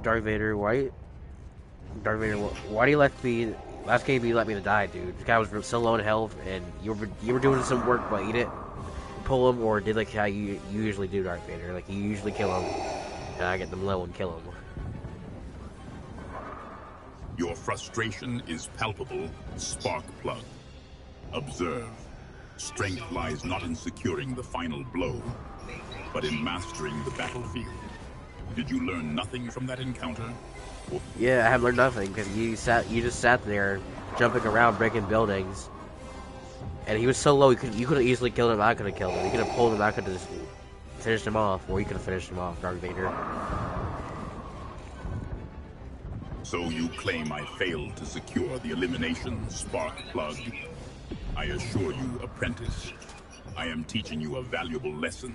Darth Vader, why? Darth Vader, why do you let me? Last game you let me to die, dude. This guy was so low in health, and you were doing some work, but you didn't pull him or did like how you usually do, Darth Vader. Like you usually kill him, and I get them low and kill him. Your frustration is palpable, Sparkplug. Observe. Strength lies not in securing the final blow, but in mastering the battlefield. Did you learn nothing from that encounter? Yeah, I haven't learned nothing because you just sat there jumping around, breaking buildings, and he was so low. You could have easily killed him. I could have killed him. You could have pulled him. I could have just finished him off, or you could have finished him off, Darth Vader. So you claim I failed to secure the elimination, Sparkplug? I assure you, apprentice, I am teaching you a valuable lesson.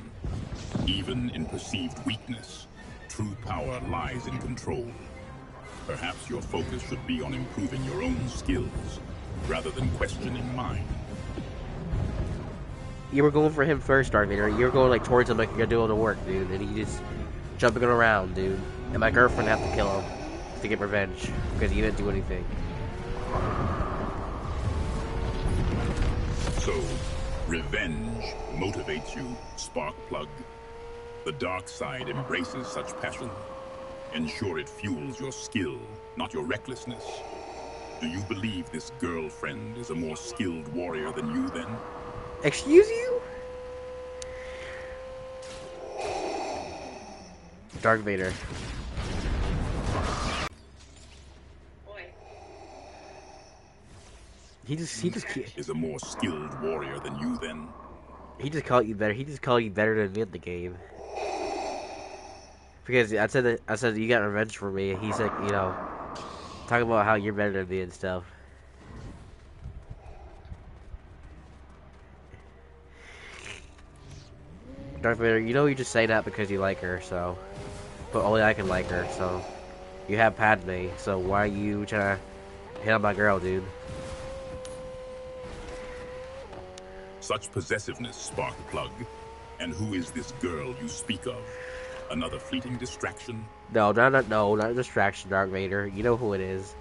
Even in perceived weakness, true power lies in control. Perhaps your focus should be on improving your own skills, rather than questioning mine. You were going for him first, Darth Vader. You were going like towards him like you're doing the work, dude, and he just jumping around, dude. And my girlfriend had to kill him to get revenge because he didn't do anything. So, revenge motivates you, Sparkplug. The dark side embraces such passion. Ensure it fuels your skill, not your recklessness. Do you believe this girlfriend is a more skilled warrior than you, then? Excuse you? Darth Vader. Boy. He just Is a more skilled warrior than you, then? he just called you better. He just called you better than me in the game. Because I said you got revenge for me. And he's like, you know, talking about how you're better than me and stuff. Darth Vader, you know you just say that because you like her, so. But only I can like her, so. You have Padme, so why are you trying to hit on my girl, dude? Such possessiveness, Sparkplug. And who is this girl you speak of? Another fleeting distraction? No, not a distraction, Darth Vader. You know who it is.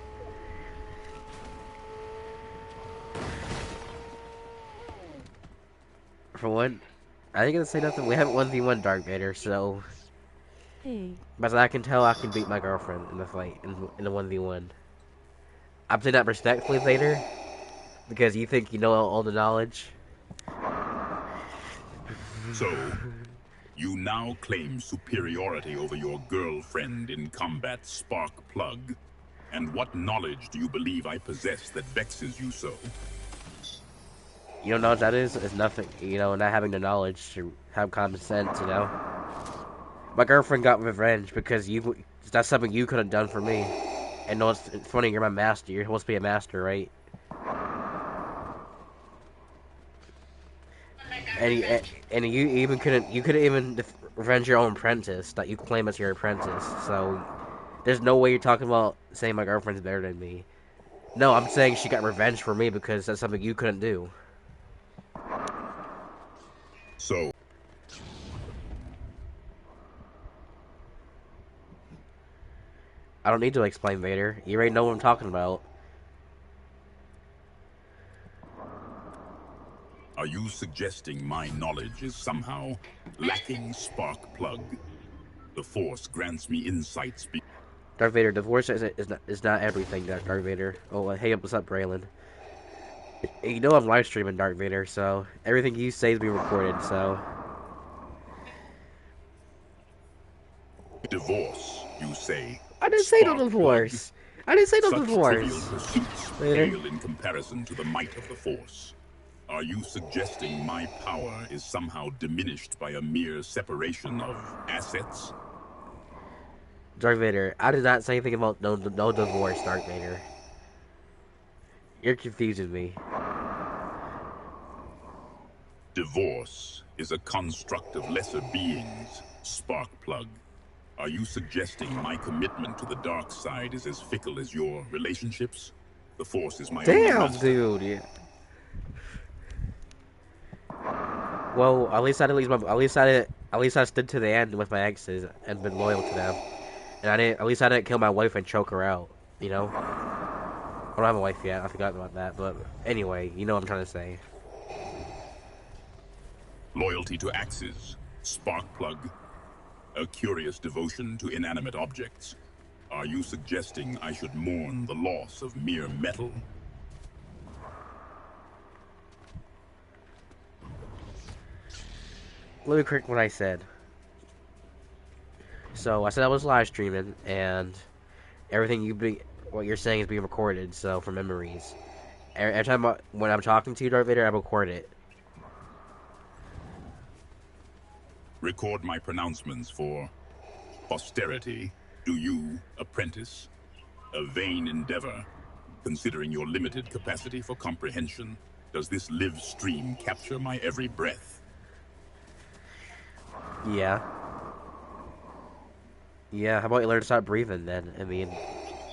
For one, I ain't gonna say nothing. We haven't 1v1 Darth Vader, so. Hey. But as I can tell, I can beat my girlfriend in the fight, in the 1v1. I'm saying that respectfully, Vader, because you think you know all the knowledge. So, you now claim superiority over your girlfriend in combat, Sparkplug. And what knowledge do you believe I possess that vexes you so? You know what that is? It's nothing. You know, not having the knowledge to have common sense, you know? My girlfriend got revenge because that's something you could have done for me. And no, it's funny, you're my master. You're supposed to be a master, right? And you even couldn't, you couldn't even revenge your own apprentice that you claim as your apprentice. So, there's no way you're talking about saying my girlfriend's better than me. No, I'm saying she got revenge for me because that's something you couldn't do. So, I don't need to explain, Vader. You already know what I'm talking about. are you suggesting my knowledge is somehow lacking, Sparkplug? The Force grants me insights. Darth Vader, divorce is not everything, Darth Vader. Oh, hey, what's up, Braylon? You know I'm live streaming, Darth Vader, so everything you say is being recorded, so. Divorce, you say? I didn't say no divorce. I didn't say no Such divorce. trivial pursuits pale in comparison to the might of the Force. Are you suggesting my power is somehow diminished by a mere separation of assets? Darth Vader, I did not say anything about no divorce, Darth Vader. You're confusing me. Divorce is a construct of lesser beings, Sparkplug. Are you suggesting my commitment to the dark side is as fickle as your relationships? The Force is my only Damn, master. dude. Yeah. Well, at least I stood to the end with my exes and been loyal to them. And at least I didn't kill my wife and choke her out, you know? I don't have a wife yet, I forgot about that, but anyway, you know what I'm trying to say. Loyalty to axes, spark plug, a curious devotion to inanimate objects. Are you suggesting I should mourn the loss of mere metal? Let me correct what I said. So, I said I was live streaming, and everything what you're saying is being recorded, so, for memories. Every time when I'm talking to you, Darth Vader, I record it. Record my pronouncements for posterity. Do you, apprentice? A vain endeavor. Considering your limited capacity for comprehension, does this live stream capture my every breath? Yeah. Yeah, how about you learn to stop breathing then? I mean,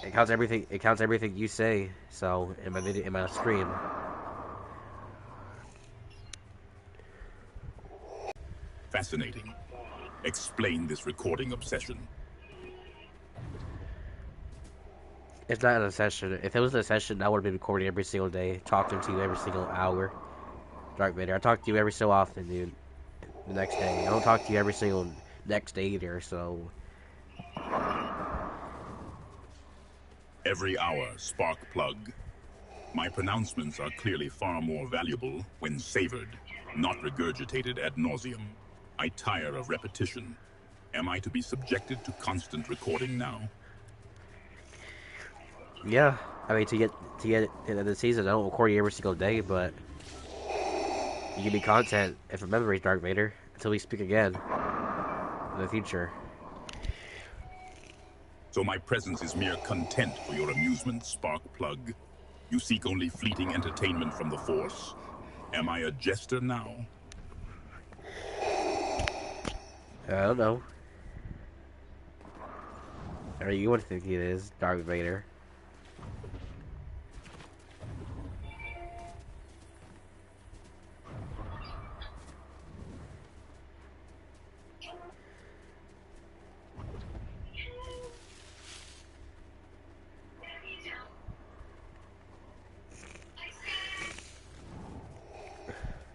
it counts everything you say, so, in my stream. Fascinating. Explain this recording obsession. It's not an obsession. If it was an obsession, I would have been recording every single day, talking to you every single hour. Darth Vader, I talk to you every so often, dude. The next day. I don't talk to you every single next day either, so... Every hour, spark plug. My pronouncements are clearly far more valuable when savored, not regurgitated ad nauseum. I tire of repetition. Am I to be subjected to constant recording now? Yeah, I mean, to get into the season, I don't record you every single day, but you give me content and for memories, Darth Vader, until we speak again in the future. So my presence is mere content for your amusement, spark plug. You seek only fleeting entertainment from the Force. Am I a jester now? I don't know. Or you would think it is, Darth Vader.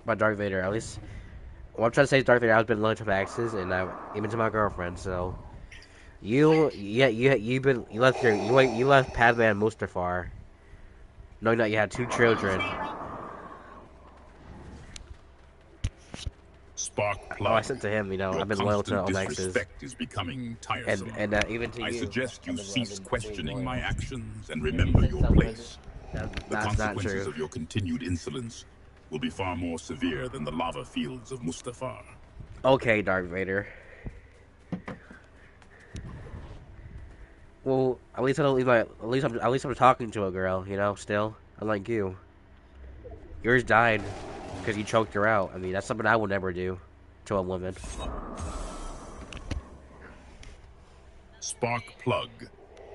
By Darth Vader, at least. What I'm trying to say is Darth Vader has been loyal to my exes, and even to my girlfriend. So, you left Padme and Mustafar, knowing that you had 2 children. Spark plug. Oh, I said to him, you know, Your I've been loyal to all my exes. Disrespect is becoming tiresome. And even to you. I suggest you cease questioning my actions and remember your place. The That's not consequences true. of your continued insolence will be far more severe than the lava fields of Mustafar. Okay, Darth Vader. Well, at least I don't leave my. At least I'm talking to a girl, you know. Still, unlike you. Yours died because you choked her out. I mean, that's something I would never do to a woman. Spark plug.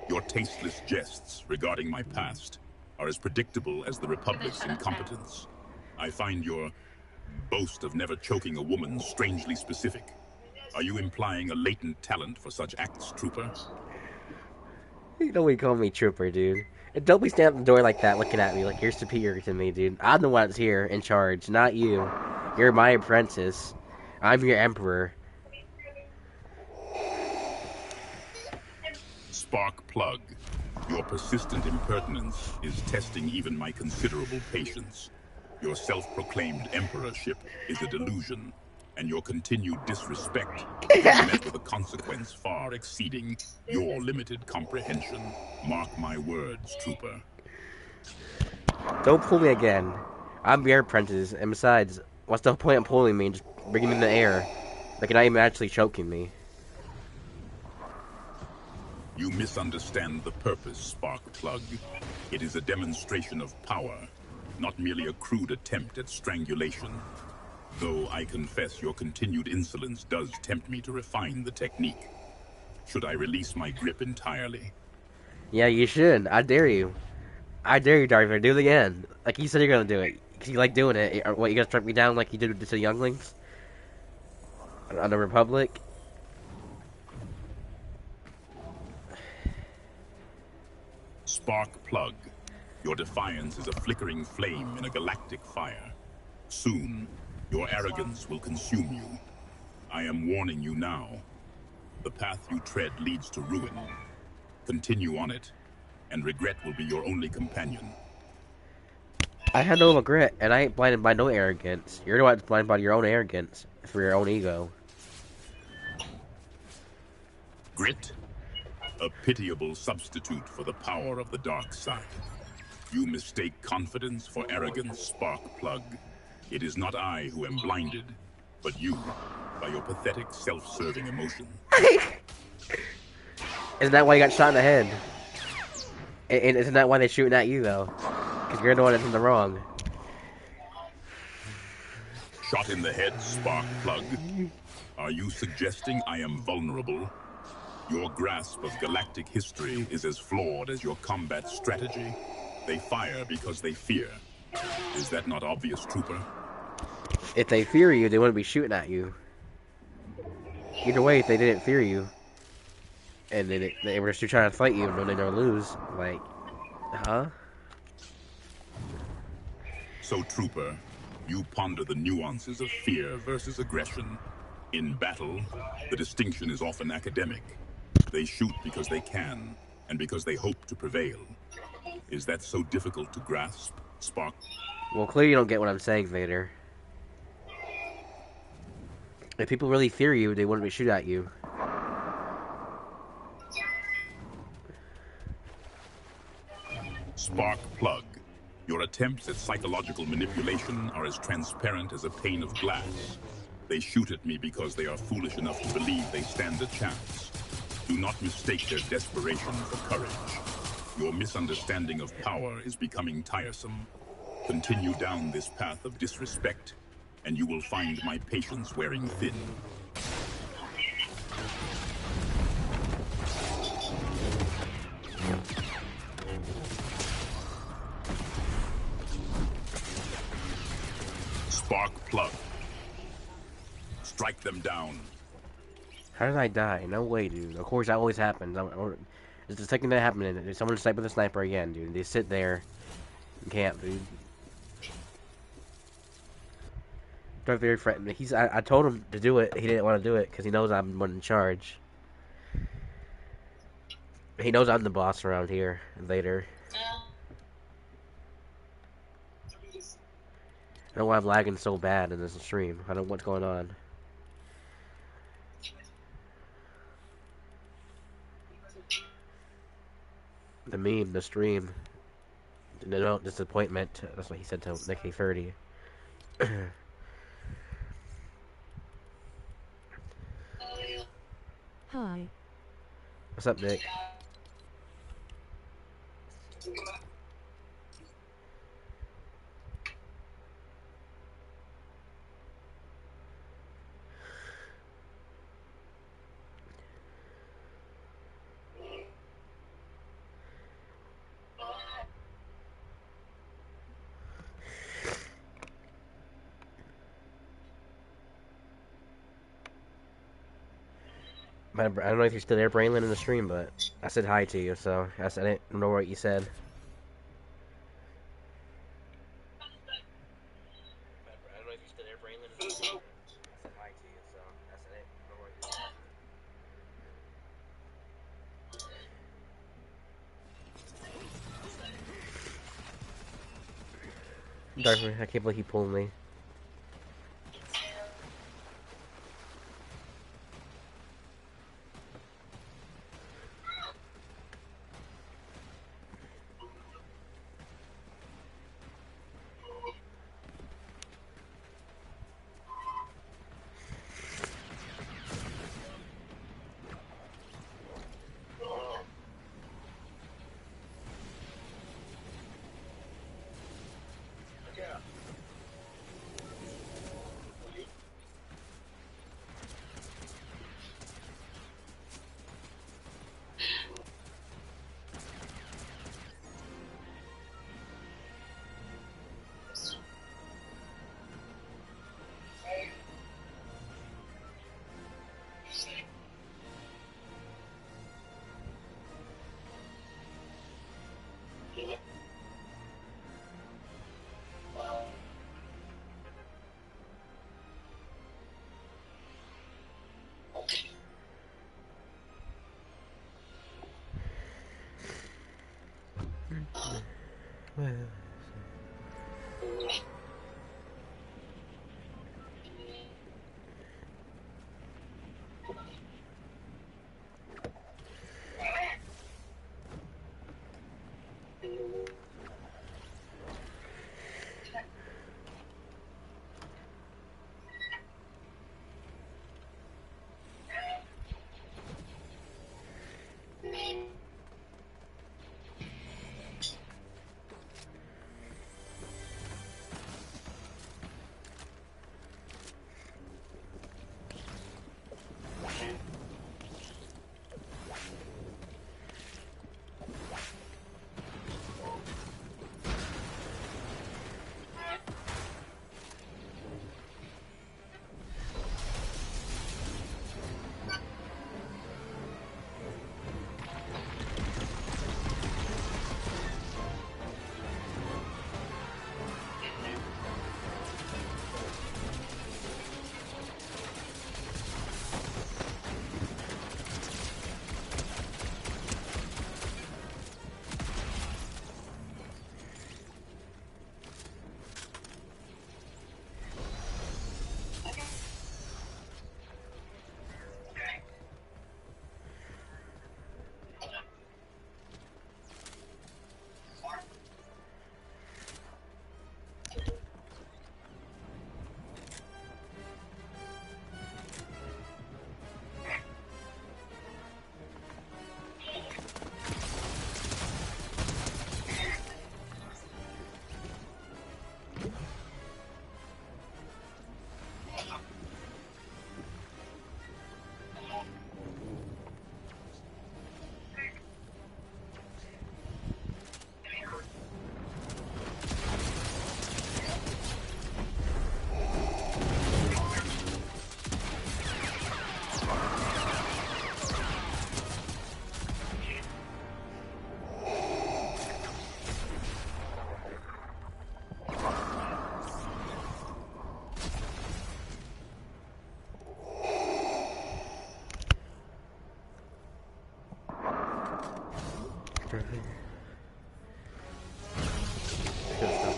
Your tasteless jests regarding my past are as predictable as the Republic's incompetence. I find your boast of never choking a woman strangely specific. Are you implying a latent talent for such acts, Trooper? You know you call me Trooper, dude. And don't be standing at the door like that looking at me like you're superior to me, dude. I'm the one that's here in charge, not you. You're my apprentice. I'm your emperor. Spark plug. Your persistent impertinence is testing even my considerable patience. Your self-proclaimed emperorship is a delusion, and your continued disrespect is met with a consequence far exceeding your limited comprehension. Mark my words, Trooper. Don't pull me again. I'm your apprentice, and besides, what's the point of pulling me and just bringing me in the air? Like you're not even actually choking me. You misunderstand the purpose, Spark Plug. It is a demonstration of power, not merely a crude attempt at strangulation. Though I confess your continued insolence does tempt me to refine the technique. Should I release my grip entirely? Yeah, you should. I dare you. I dare you, Darth Vader. Do it again. Like you said you're gonna do it. Cause you like doing it. Or what, you gonna strike me down like you did to the younglings? On the Republic? Spark plug. Your defiance is a flickering flame in a galactic fire. Soon, your arrogance will consume you. I am warning you now. The path you tread leads to ruin. Continue on it, and regret will be your only companion. I had no regret, and I ain't blinded by no arrogance. You're the one that's blinded by your own arrogance for your own ego. Grit? A pitiable substitute for the power of the dark side. You mistake confidence for arrogance, Spark plug. It is not I who am blinded, but you, by your pathetic self-serving emotion. Isn't that why you got shot in the head? And isn't that why they're shooting at you, though? Because you're the one that's in the wrong. Shot in the head, Spark plug. Are you suggesting I am vulnerable? Your grasp of galactic history is as flawed as your combat strategy. They fire because they fear. Is that not obvious, Trooper? If they fear you, they wouldn't be shooting at you. Either way, if they didn't fear you, and they were just trying to fight you, knowing they're gonna lose, like, huh? So, Trooper, you ponder the nuances of fear versus aggression. In battle, the distinction is often academic. They shoot because they can, and because they hope to prevail. Is that so difficult to grasp, Spark? Well, clearly you don't get what I'm saying, Vader. If people really fear you, they wouldn't be shooting at you. Spark plug. Your attempts at psychological manipulation are as transparent as a pane of glass. They shoot at me because they are foolish enough to believe they stand a chance. Do not mistake their desperation for courage. Your misunderstanding of power is becoming tiresome. Continue down this path of disrespect, and you will find my patience wearing thin. Spark plug. Strike them down. How did I die? No way, dude. Of course, that always happens. It's the second that happened. Someone sniped with a sniper again, dude. They sit there and camp, dude. Darth Vader threatened me. I told him to do it. He didn't want to do it because he knows I'm one in charge. He knows I'm the boss around here. Vader. I don't know why I'm lagging so bad in this stream. I don't know what's going on. The meme, the stream. No disappointment. That's what he said to Nicky 30. Hi. What's up, Nick? I don't know if you're still there, Brainland, in the stream, but I said hi to you, so I didn't know what you said. I don't know if you're still there, Brainland, in the stream, but I said hi to you, so I didn't know what you said. Darth, I can't believe he pulled me.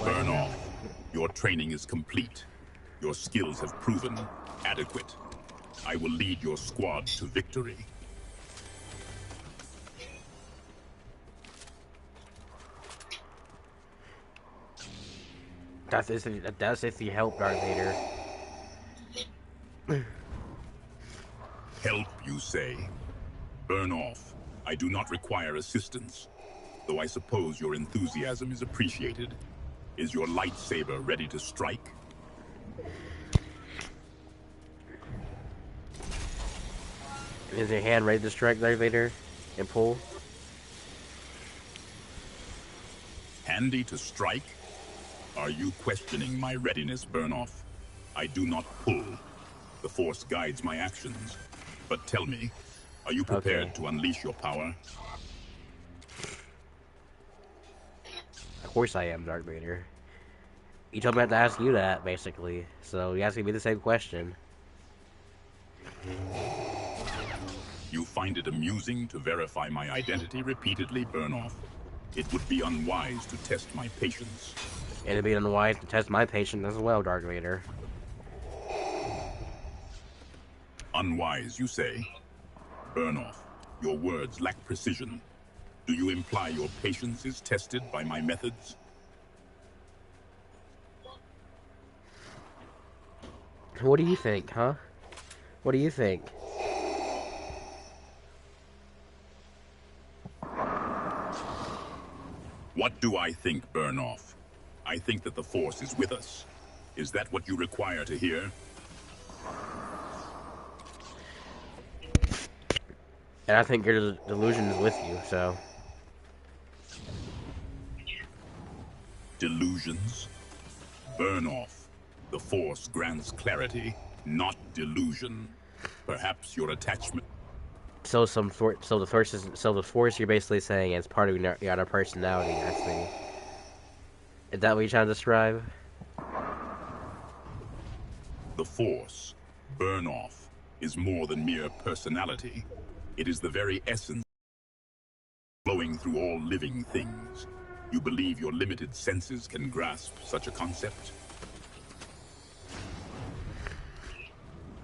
Burn off. Your training is complete. Your skills have proven adequate. I will lead your squad to victory. That's if you help Darth Vader. Help, you say? Burn off. I do not require assistance. Though I suppose your enthusiasm is appreciated. Is your lightsaber ready to strike? Is your hand ready to strike Darth Vader and pull? Handy to strike? Are you questioning my readiness, Burnoff? I do not pull. The Force guides my actions. But tell me, are you prepared to unleash your power? Of course I am, Darth Vader. You told me I have to ask you that, basically. So you asking me the same question. You find it amusing to verify my identity repeatedly, Burnoff? It would be unwise to test my patience. And it'd be unwise to test my patience as well, Darth Vader. Unwise, you say? Burnoff, your words lack precision. Do you imply your patience is tested by my methods? What do you think, huh? What do you think? What do I think, Burnoff? I think that the Force is with us. Is that what you require to hear? And I think your delusion is with you, so... Delusions? Burnoff. The Force grants clarity, not delusion. Perhaps your attachment... So the Force you're basically saying is part of your other personality, I see. Is that what you're trying to describe? The Force, Burnoff, is more than mere personality. It is the very essence flowing through all living things. You believe your limited senses can grasp such a concept?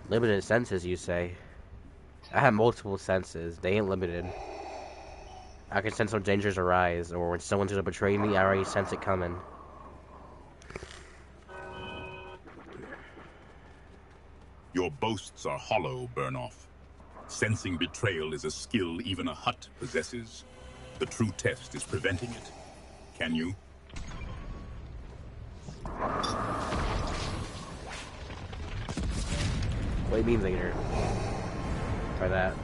Limited senses, you say? I have multiple senses. They ain't limited. I can sense when dangers arise, or when someone's gonna betray me, I already sense it coming. Your boasts are hollow, Burnoff. Sensing betrayal is a skill even a Hutt possesses. The true test is preventing it. Can you? What do you mean, Vader? By that?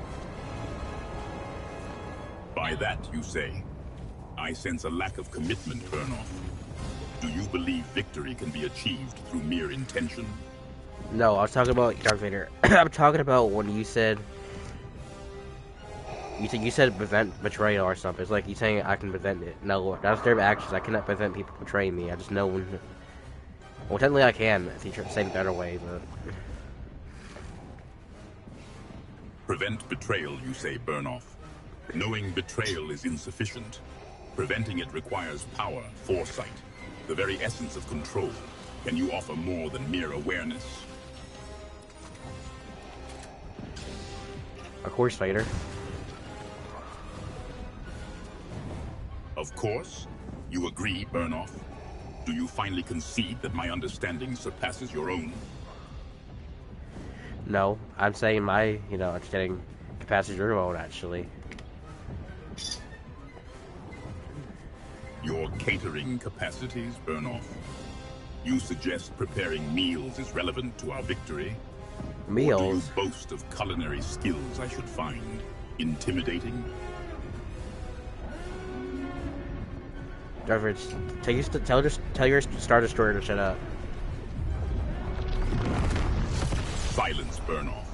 By that, you say. I sense a lack of commitment, Burnoff. Do you believe victory can be achieved through mere intention? No, I was talking about Darth Vader. I'm talking about when you said prevent betrayal or something. It's like you saying I can prevent it. No, that's their actions. I cannot prevent people betraying me. I just know when. Well, technically I can. If you try to say it a better way, but. Prevent betrayal, you say, Burnoff. Knowing betrayal is insufficient. Preventing it requires power, foresight, the very essence of control. Can you offer more than mere awareness? Of course, Vader. Of course. You agree, Burnoff? Do you finally concede that my understanding surpasses your own? No, I'm saying my, understanding capacity your own, actually. Your catering capacities, Burnoff? You suggest preparing meals is relevant to our victory? Meals? Or do you boast of culinary skills I should find intimidating? Driver, tell your Star Destroyer to shut up. Silence, Burnoff.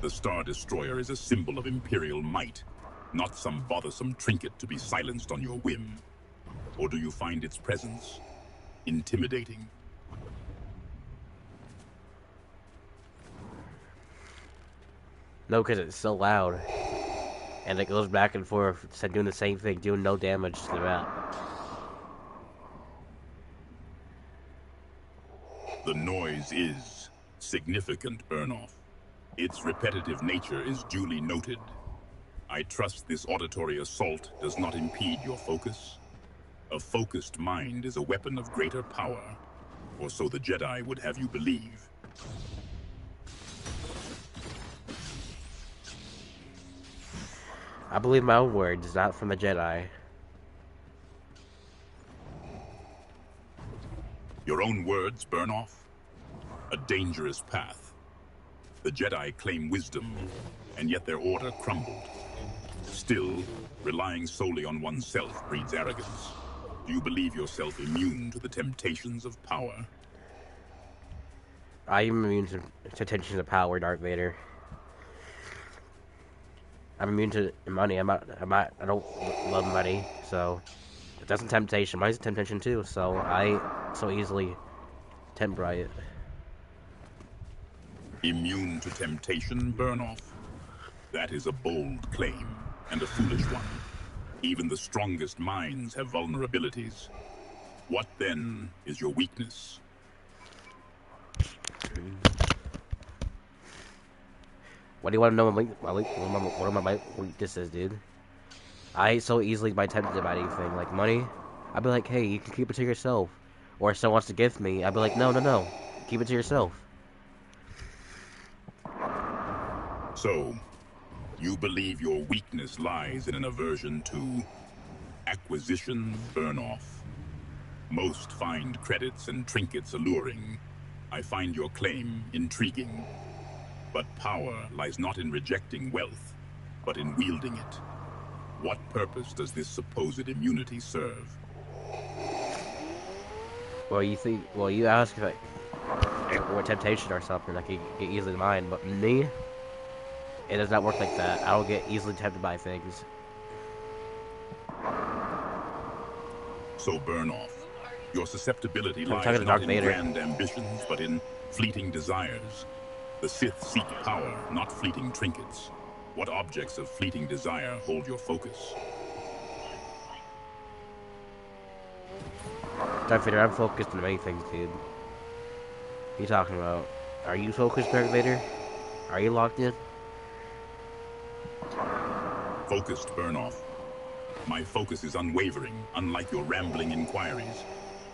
The Star Destroyer is a symbol of Imperial might, not some bothersome trinket to be silenced on your whim. Or do you find its presence intimidating? No, because it's so loud. And it goes back and forth, doing the same thing, doing no damage to the map. The noise is significant, Burnoff. Its repetitive nature is duly noted. I trust this auditory assault does not impede your focus. A focused mind is a weapon of greater power, or so the Jedi would have you believe. I believe my own words, not from the Jedi. Your own words, Burnoff? A dangerous path. The Jedi claim wisdom, and yet their order crumbled. Still, relying solely on oneself breeds arrogance. Do you believe yourself immune to the temptations of power? I am immune to temptations of power, Darth Vader. I'm immune to money. I don't love money, so that's a temptation. Money's a temptation too, so I so easily tempt by it. Immune to temptation, Burnoff? That is a bold claim, and a foolish one. Even the strongest minds have vulnerabilities. What, then, is your weakness? What do you want to know what are my weaknesses, dude? I so easily be tempted by anything. Like money, I'd be like, hey, you can keep it to yourself. Or if someone wants to gift me, I'd be like, no. Keep it to yourself. So, you believe your weakness lies in an aversion to acquisition, Burnoff. Most find credits and trinkets alluring. I find your claim intriguing. But power lies not in rejecting wealth, but in wielding it. What purpose does this supposed immunity serve? Well, you ask if what temptation or something, I could get easily mine, but me, it does not work like that. I don't get easily tempted by things. So Burnoff, your susceptibility I'm lies talking to not Darth in Vader. grand ambitions, but in fleeting desires. The Sith seek power, not fleeting trinkets. What objects of fleeting desire hold your focus? Darth Vader, I'm focused on many things, dude. What are you talking about? Are you focused, Darth Vader? Are you locked in? Focused, Burnoff. My focus is unwavering, unlike your rambling inquiries.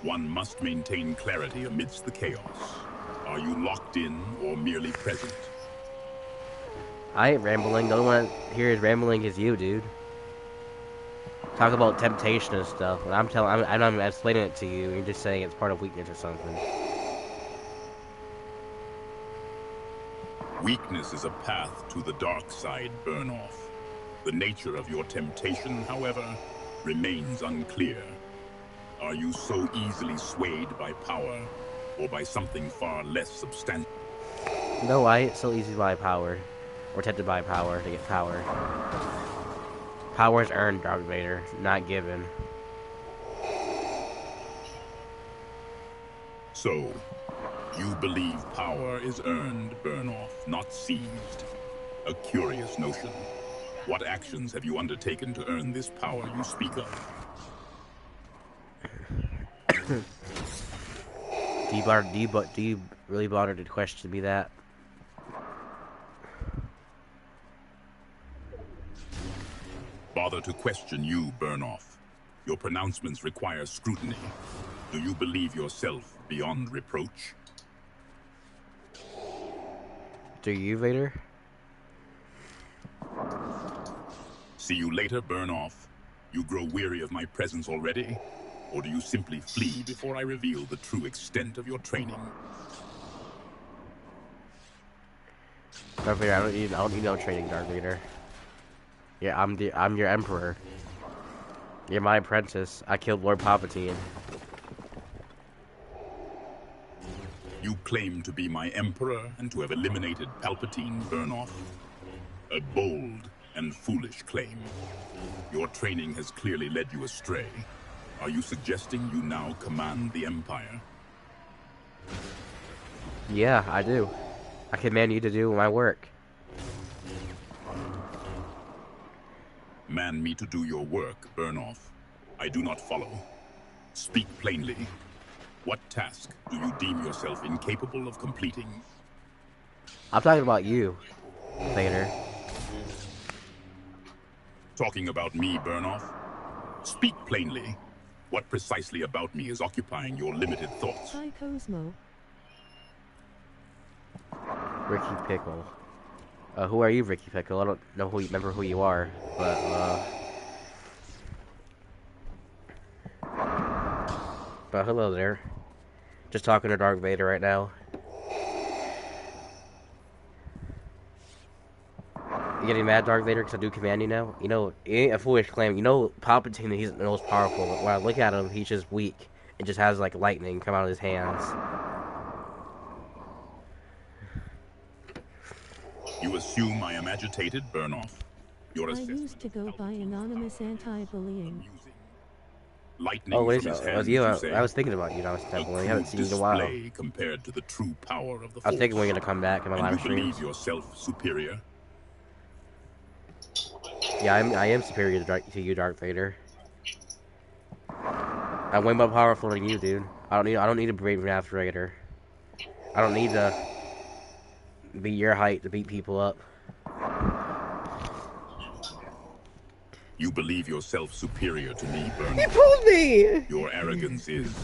One must maintain clarity amidst the chaos. Are you locked in or merely present? I ain't rambling. The only one here is rambling is you, dude. Talk about temptation and stuff, and I'm explaining it to you. You're just saying it's part of weakness or something. Weakness is a path to the dark side, Burnoff. The nature of your temptation, however, remains unclear. Are you so easily swayed by power, or by something far less substantial? No, I ain't so easy by power, or tempted by power to get power. Power is earned, Darth Vader, not given. So, you believe power is earned, Burnoff, not seized. A curious notion. What actions have you undertaken to earn this power you speak of? Do you really bother to question me that? Bother to question you, Burnoff. Your pronouncements require scrutiny. Do you believe yourself beyond reproach? Do you, Vader? See you later, Burnoff. You grow weary of my presence already? Or do you simply flee before I reveal the true extent of your training? Darth Vader, I don't need no training, Darth Vader. Yeah, I'm your emperor. You're my apprentice. I killed Lord Palpatine. You claim to be my emperor and to have eliminated Palpatine, Burnoff. A bold and foolish claim. Your training has clearly led you astray. Are you suggesting you now command the Empire? Yeah, I do. I command you to do my work. Man me to do your work, Burnoff. I do not follow. Speak plainly. What task do you deem yourself incapable of completing? I'm talking about you, Vader. Talking about me, Burnoff? Speak plainly. What precisely about me is occupying your limited thoughts? Hi, Cosmo. Ricky Pickle. Who are you, Ricky Pickle? I don't know remember who you are, but hello there. Just talking to Darth Vader right now. You getting mad, Darth Vader, because I do command you now? You know, it ain't a foolish claim. You know, Palpatine, he's the most powerful, but when I look at him, he's just weak. It just has, like, lightning come out of his hands. You assume I am agitated, Burnoff. Your I assessment used to go by anonymous anti-bullying. Lightning Oh, wait, from his it was hands, you. you say? I was thinking about you, and I was temple. I haven't seen you in a while. Display compared to the true power of the I was thinking Force. we're gonna come back in my And live you believe streams. yourself superior? Yeah, I am superior to you, Darth Vader. I'm way more powerful than you, dude. I don't need a brave Darth Vader. I don't need to be your height to beat people up. You believe yourself superior to me, Burnoff. You pulled me! Your arrogance is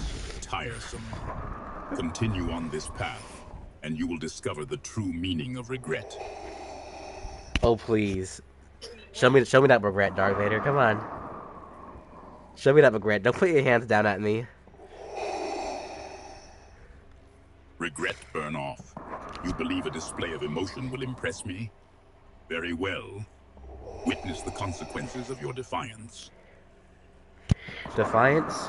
tiresome. Continue on this path, and you will discover the true meaning of regret. Oh please, show me that regret, Darth Vader. Come on, show me that regret. Don't put your hands down at me. Regret, Burnoff. You believe a display of emotion will impress me? Very well. Witness the consequences of your defiance. Defiance?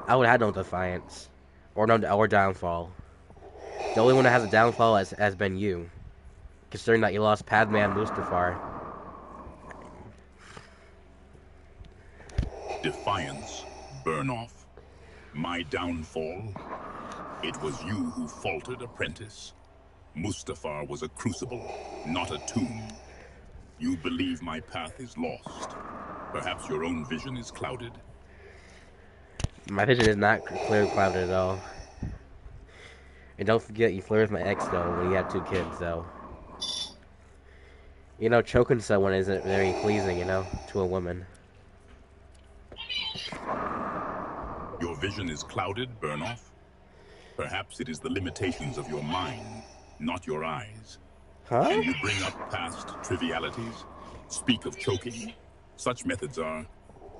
I would have no defiance, or downfall. The only one that has a downfall has been you, considering that you lost Padme and Mustafar. Defiance, Burnoff. My downfall? It was you who faltered, apprentice. Mustafar was a crucible, not a tomb. You believe my path is lost. Perhaps your own vision is clouded. My vision is not clear clouded at all. And don't forget, you flirted with my ex though when you had 2 kids though. You know, choking someone isn't very pleasing, you know, to a woman. Your vision is clouded, Burnoff. Perhaps it is the limitations of your mind, not your eyes. Huh? And you bring up past trivialities, speak of choking. Such methods are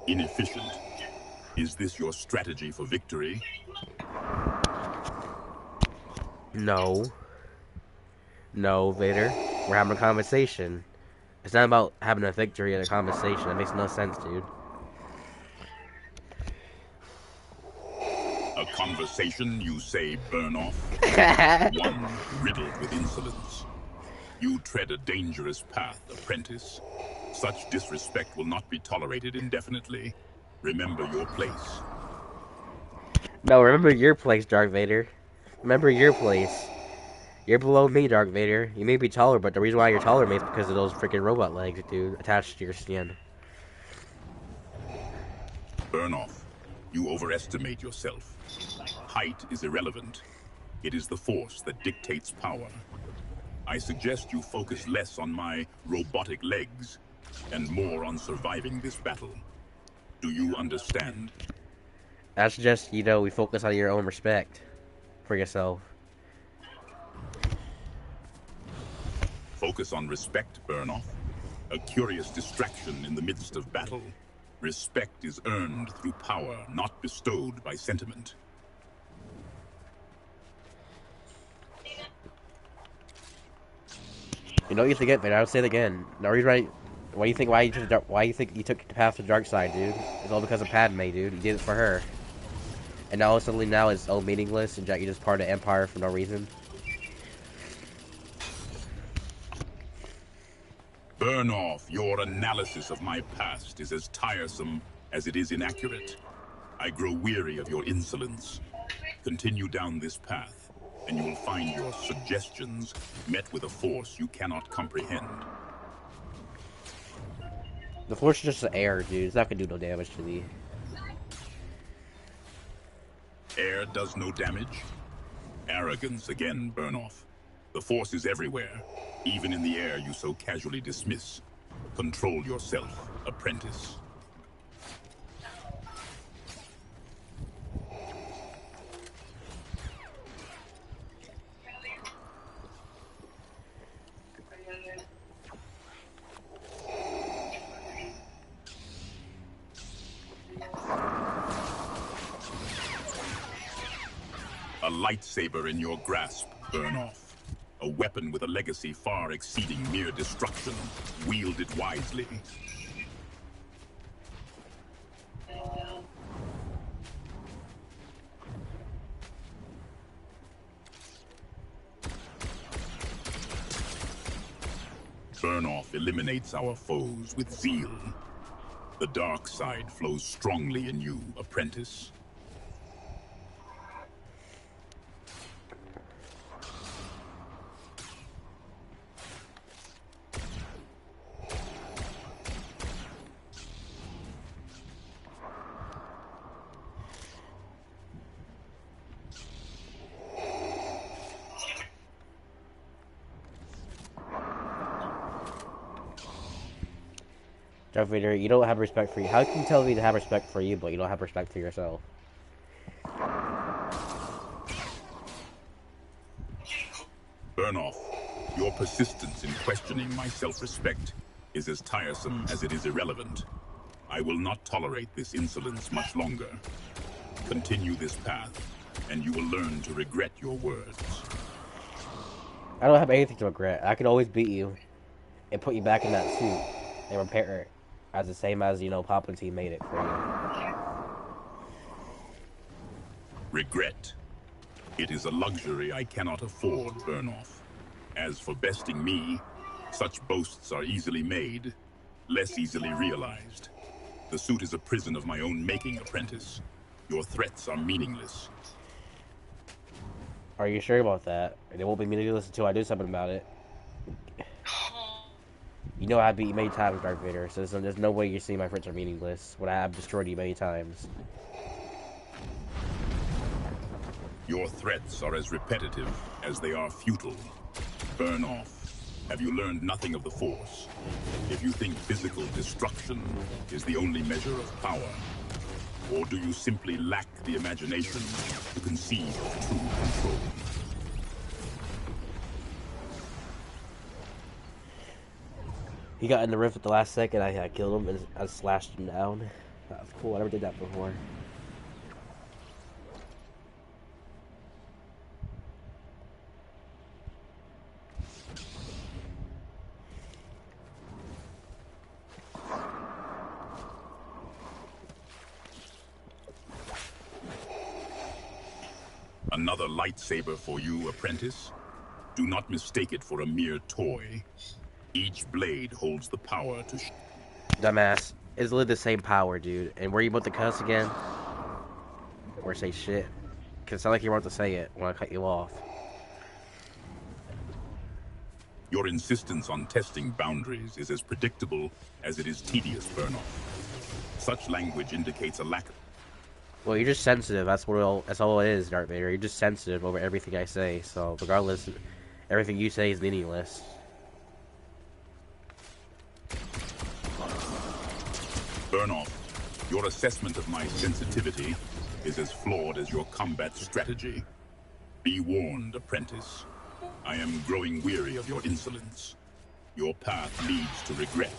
inefficient. Is this your strategy for victory? No. No, Vader. We're having a conversation. It's not about having a victory in a conversation. That makes no sense, dude. A conversation, you say, Burnoff? One riddled with insolence. You tread a dangerous path, apprentice. Such disrespect will not be tolerated indefinitely. Remember your place. No, remember your place, Darth Vader. Remember your place. You're below me, Darth Vader. You may be taller, but the reason why you're taller, mate, is because of those freaking robot legs, dude, attached to your skin. Burnoff, you overestimate yourself. Height is irrelevant. It is the force that dictates power. I suggest you focus less on my robotic legs and more on surviving this battle. Do you understand? I suggest, you know, we focus on your own respect for yourself. Focus on respect, Burnoff. A curious distraction in the midst of battle. Respect is earned through power, not bestowed by sentiment. You know what you forget, Vader? I'll say it again. No reason why you think you took the path to the dark side, dude? It's all because of Padme, dude. You did it for her. And now suddenly now it's all meaningless and you're just part of the Empire for no reason. Burnoff, your analysis of my past is as tiresome as it is inaccurate. I grow weary of your insolence. Continue down this path, and you will find your suggestions met with a force you cannot comprehend. The Force is just an air, dude. It's not gonna do no damage to me. Air does no damage? Arrogance again, Burnoff. The Force is everywhere, even in the air you so casually dismiss. Control yourself, apprentice. A lightsaber in your grasp, Burnoff. A weapon with a legacy far exceeding mere destruction. Wield it wisely. Burnoff eliminates our foes with zeal. The dark side flows strongly in you, apprentice. Darth Vader, you don't have respect for you. How can you tell me to have respect for you, but you don't have respect for yourself? Burnoff, your persistence in questioning my self-respect is as tiresome as it is irrelevant. I will not tolerate this insolence much longer. Continue this path, and you will learn to regret your words. I don't have anything to regret. I can always beat you and put you back in that suit and repair it as the same as, you know, Palpatine made it for you. Regret. It is a luxury I cannot afford, Burnoff. As for besting me, such boasts are easily made, less easily realized. The suit is a prison of my own making, apprentice. Your threats are meaningless. Are you sure about that? It won't be meaningless until I do something about it. You know I beat you many times, Darth Vader, so there's no way you're saying my threats are meaningless when I have destroyed you many times. Your threats are as repetitive as they are futile. Burn off. Have you learned nothing of the Force? If you think physical destruction is the only measure of power, or do you simply lack the imagination to conceive of true control? He got in the rift at the last second. I killed him and I slashed him down. That was cool. I never did that before. Another lightsaber for you, apprentice? Do not mistake it for a mere toy. Each blade holds the power to... Dumbass. It's literally the same power, dude. And were you about to cuss again? Or say shit? Cause it sounded like you weren't to say it when I cut you off. Your insistence on testing boundaries is as predictable as it is tedious, Burnoff. Such language indicates a lack of... Well, you're just sensitive. That's all it is, Darth Vader. You're just sensitive over everything I say. So regardless, everything you say is meaningless. Burnoff, your assessment of my sensitivity is as flawed as your combat strategy. Be warned, apprentice. I am growing weary of your insolence. Your path leads to regret.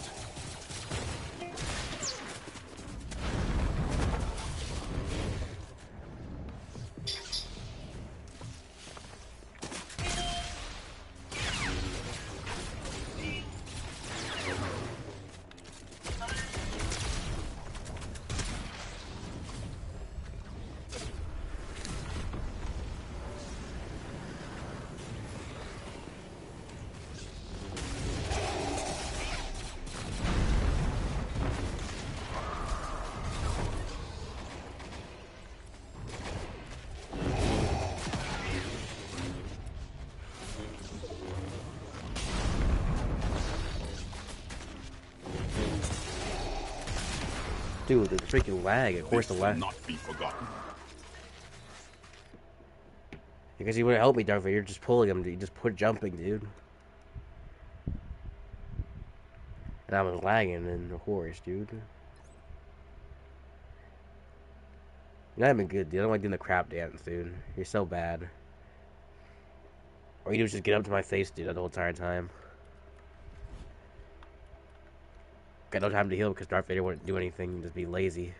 Dude, the freaking lag. Of course, the lag. Not be forgotten. Because you wouldn't help me, Darth Vader. You're just pulling him. You just put jumping, dude. And I was lagging in the horse, dude. You're not even good, dude. I don't like doing the crap dance, dude. You're so bad. All you do is just get up to my face, dude, the whole entire time. Got no time to heal because Darth Vader wouldn't do anything, just be lazy.